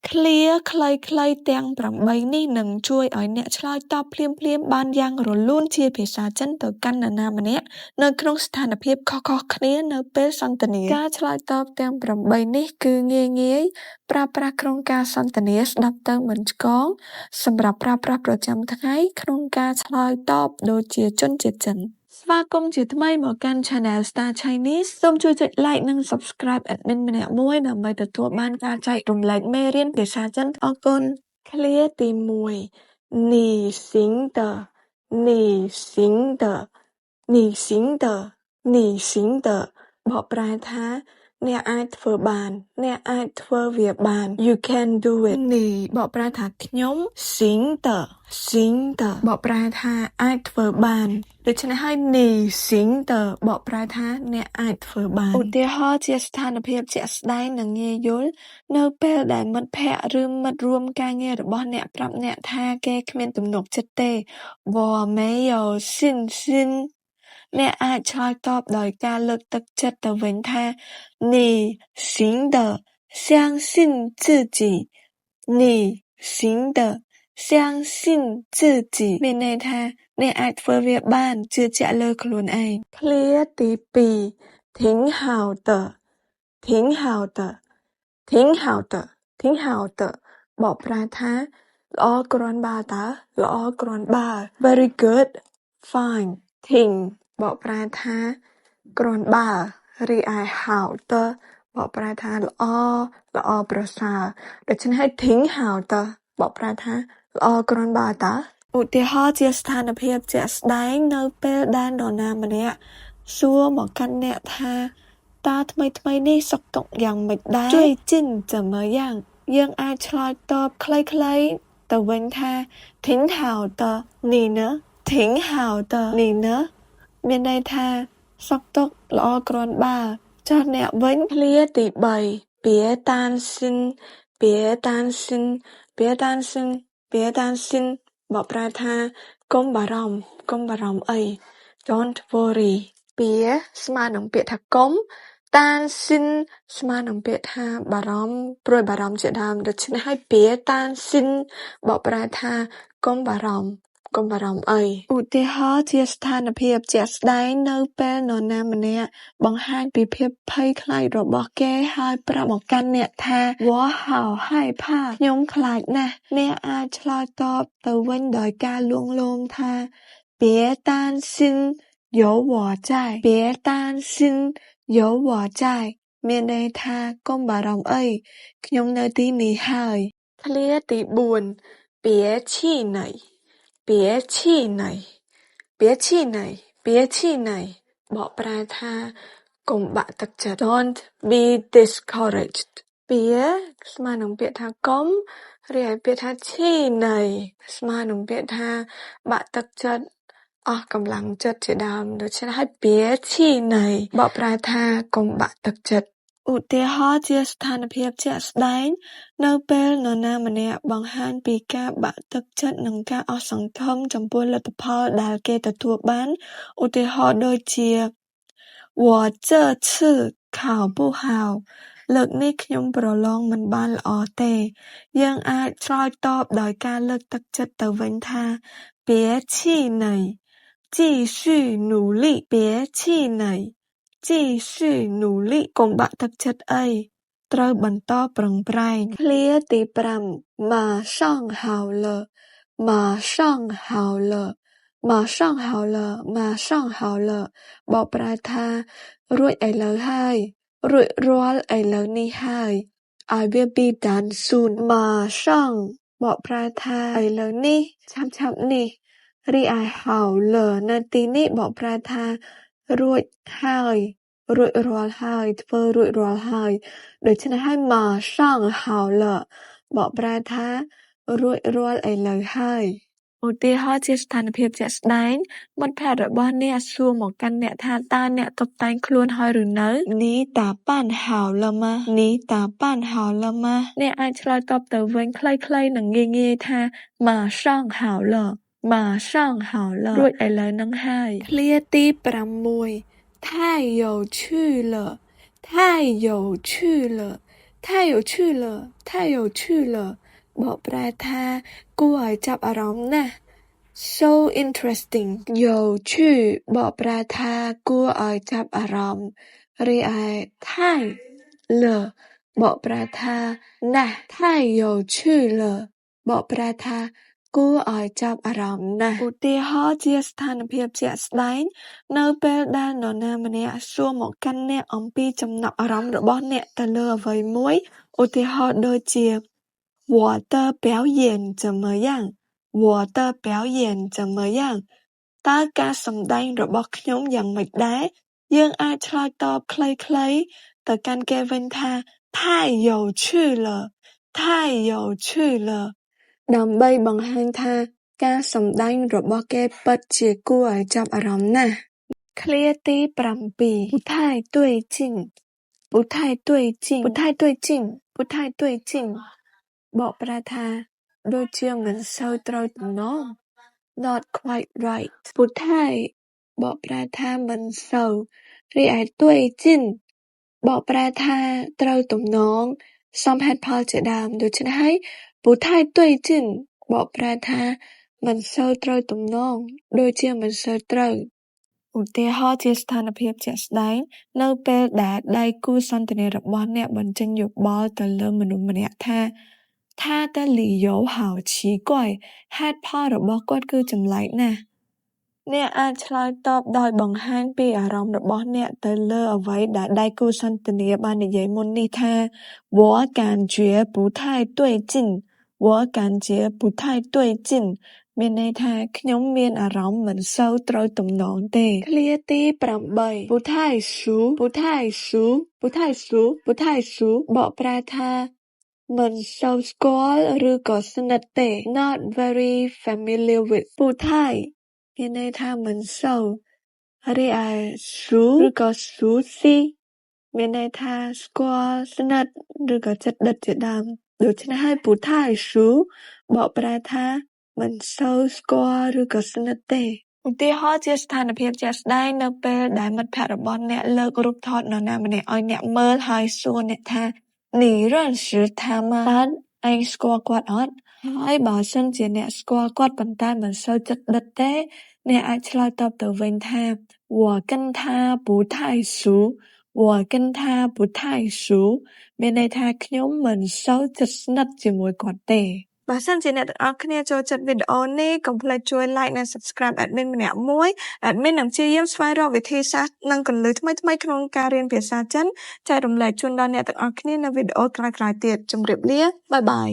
clear ខ្លីៗទាំង8នេះនឹងជួយឲ្យអ្នកឆ្លើយតបភ្លាមៗបានយ៉ាងរលូនជាភាសាចិនទៅកាន់នរណាម្នាក់នៅក្នុងស្ថានភាពខុសៗគ្នានៅពេលសន្ទនាការឆ្លើយតបទាំង8នេះគឺងាយប្រើប្រាស់ក្នុងការសន្ទនាស្ដាប់ទៅមិនឆ្កងសម្រាប់ប្រើប្រាស់ប្រចាំថ្ងៃក្នុងការឆ្លើយតបដូចជាជនជាតិចិនស្វាគមន៍ជាថ្មីមកកាន់ Channel Star Chinese សូមជួយចុច Like និង Subscribe admin ម្នាក់មួយដើម្បីទទួលបានការចែករំលែកមេរៀនភាសាចិនអរគុណ Clear ទី1你行的你行的你行的你行的បកប្រែថាអ្នកអាចធ្វើបានអ្នកអាចធ្វើវាបាន You can do it នេះបកប្រែថាខ្ញុំ行的行的បកប្រែថាអាចធ្វើបានដូច្នេះហើយនេះ行的បកប្រែថាអ្នកអាចធ្វើបានឧទាហរណ៍ជាស្ថានភាពជាក់ស្ដែងនិងងាយយល់នៅពេលដែលមិត្តភ័ក្តិឬមិត្តរួមការងាររបស់អ្នកប្រាប់អ្នកថាគេគ្មានទំនុកចិត្តទេ我没有信心អ្នកអាចឆ្លើយតបដោយការលើកទឹកចិត្តទៅវិញថា你行的相信自己你行的相信自己មានន័យថាអ្នកអាចធ្វើវាបានជឿជាក់លើខ្លួនឯង Clear ទី2挺好的挺好的挺好的挺好的បកប្រែថាល្អគ្រាន់បើតើល្អគ្រាន់បើ Very good fine 挺បកប្រែថាគ្រាន់បើរីឯ好的បកប្រែថាល្អប្រសើរដូច្នេះហើយ挺好的បកប្រែថាល្អគ្រាន់បើតើឧទាហរណ៍ជាស្ថានភាពជាក់ស្ដែងនៅពេលដែលនរណាម្នាក់សួរមកកាន់អ្នកថាតើថ្មីនេះសុខទុក្ខយ៉ាងម៉េចដែរជួយចិន怎么样យើងអាចឆ្លើយតបខ្លីៗទៅវិញថា挺好的你呢挺好的你呢មានន័យថាសុខទុក្ខល្អគ្រាន់បើចុះអ្នកវិញ Clear ទី3别担心别担心别担心别担心បកប្រែថាកុំបារម្ភអី Don't worry 别ស្មើនឹងពាក្យថាកុំតានស៊ីនស្មើនឹងពាក្យថាបារម្ភព្រួយបារម្ភជាដើមដូច្នេះហើយពាតានស៊ីនបកប្រែថាកុំបារម្ភអីឧទាហរណ៍ជាស្ថានភាពជាក់ស្ដែងនៅពេលនរណាម្នាក់បង្ហាញពីភាពភ័យខ្លាចរបស់គេហើយប្រាប់មកកាន់អ្នកថា我好害怕ខ្ញុំខ្លាចណាស់អ្នកអាចឆ្លើយតបទៅវិញដោយការលួងលោមថា别担心有我在别担心有我在មានន័យថាកុំបារម្ភអីខ្ញុំនៅទីនេះហើយ Clear ទី4别气馁别气馁别气馁别气馁បកប្រែថាកុំបាក់ទឹកចិត្ត Don't be discouraged 别ស្មើនឹងពាក្យថាកុំរីឯពាក្យថាឈីណៃស្មើនឹងពាក្យថាបាក់ទឹកចិត្តអស់កម្លាំងចិត្តជាដើមដូច្នេះហើយ别气馁បកប្រែថាកុំបាក់ទឹកចិត្តឧទាហរណ៍ជាស្ថានភាពជាក់ស្ដែងនៅពេលនរណាម្នាក់បង្ហាញពីការបាក់ទឹកចិត្តនិងការអស់សង្ឃឹមចំពោះលទ្ធផលដែលគេទទួលបានឧទាហរណ៍ដូចជា我这次考不好លើកនេះខ្ញុំប្រឡងមិនបានល្អទេយើងអាចឆ្លើយតបដោយការលើកទឹកចិត្តទៅវិញថា别气馁继续努力别气馁继续努力កុំបាក់ទឹកចិត្តអីត្រូវបន្តប្រឹងប្រែង Clear ទី5马上好了马上好了马上好了马上好了បកប្រែថារួចឥឡូវហើយរួចរាល់ឥឡូវនេះហើយ I will be done soon 马上បកប្រែថាឥឡូវនេះឆាប់នេះរីឯ好了នៅទីនេះបកប្រែថារួចហើយរួចរាល់ហើយធ្វើរួចរាល់ហើយដូច្នេះហើយ马上好了បកប្រែថារួចរាល់ឥឡូវហើយឧទាហរណ៍ជាស្ថានភាពជាក់ស្ដែងមិត្តភក្តិរបស់អ្នកសួរមកកាន់អ្នកថាតើអ្នកតុបតែងខ្លួនហើយឬនៅ你打扮好了吗你打扮好了吗អ្នកអាចឆ្លើយតបទៅវិញខ្លីៗនិងងាយថា马上好了马上好了រួចឥឡូវហ្នឹងហើយ Clear ទី6太有趣了太有趣了太太有趣了太有趣了บอกแปลថាគួរឲ្យចាប់អារម្មណ៍ណាស់ so interesting 有趣บอกแปลថាគួរឲ្យចាប់អារម្មណ៍រីឯ太了บอกแปลថាណាស់太有趣了บอกแปលថាគួរឲ្យចាប់អារម្មណ៍ណាស់ឧទាហរណ៍ជាស្ថានភាពជាក់ស្ដែងនៅពេលដែលនរណាម្នាក់សួរមកកាន់អ្នកអំពីចំណាប់អារម្មណ៍របស់អ្នកទៅលើអ្វីមួយឧទាហរណ៍ដូចជា我的表演怎么样我的表演怎么样តើការសម្ដែងរបស់ខ្ញុំយ៉ាងម៉េចដែរយើងអាចឆ្លើយតបខ្លីៗទៅកាន់គេវិញថា太有趣了太有趣了ដើម្បីបង្ហាញថាការសម្ដែងរបស់គេពិតជាគួរឲ្យចាប់អារម្មណ៍ណាស់ឃ្លាទី7不太对劲不太对劲不太对劲不太对劲បកប្រែថាដូចជាមិនសូវត្រូវទំនង not quite right 不太បកប្រែថាមិនសូវរីឯ对劲បកប្រែថាត្រូវទំនងសមហេតុផលជាដើមដូច្នេះហើយ不太对劲បកប្រែថាមិនសូវត្រូវទំនងដូចជាមិនសូវត្រូវឧទាហរណ៍ជាស្ថានភាពជាក់ស្ដែងនៅពេលដែលដៃគូសន្ទនារបស់អ្នកបញ្ចេញយោបល់ទៅលើមនុស្សម្នាក់ថា他的理由好奇怪ហេតុផលរបស់គាត់គឺចម្លែកណាស់អ្នកអាចឆ្លើយតបដោយបង្ហាញពីអារម្មណ៍របស់អ្នកទៅលើអ្វីដែលដៃគូសន្ទនាបាននិយាយមុននេះថា我感觉不太对劲我感觉不太对劲មានន័យថាខ្ញុំមានអារម្មណ៍មិនសូវត្រូវទំនងទេឃ្លាទី8不太熟不太熟不太熟不太熟បកប្រែថាមិនសូវស្គាល់ឬក៏ស្និទ្ធទេ not very familiar with 不太មានន័យថាមិនសូវរីឯ熟ឬក៏熟悉មានន័យថាស្គាល់ស្និទ្ធឬក៏ជិតដិតជាដើមដូច្នេះហើយ不太熟បកប្រែថាមិនសូវស្គាល់ឬក៏ស្និទ្ធទេឧទាហរណ៍ជាស្ថានភាពជាក់ស្ដែងនៅពេលដែលមិត្តភក្តិរបស់អ្នកលើករូបថតនរណាម្នាក់ឲ្យអ្នកមើលហើយសួរអ្នកថា你认识他吗តើឯងស្គាល់គាត់អត់ហើយបើសិនជាអ្នកស្គាល់គាត់ប៉ុន្តែមិនសូវជិតដិតទេអ្នកអាចឆ្លើយតបទៅវិញថា我跟他不太熟我跟他不太熟មានន័យថាខ្ញុំមិនសូវជិតស្និទ្ធជាមួយគាត់ទេបើសិនជាអ្នកទាំងអស់គ្នាចូលចិត្តវីដេអូនេះកុំភ្លេចជួយ like និង subscribe admin ម្នាក់មួយ admin នឹងព្យាយាមស្វែងរកវិធីសាស្ត្រនិងគន្លឹះថ្មីៗក្នុងការរៀនភាសាចិនចែករំលែកជូនដល់អ្នកទាំងអស់គ្នានៅវីដេអូក្រោយៗទៀតជម្រាបលាបាយបាយ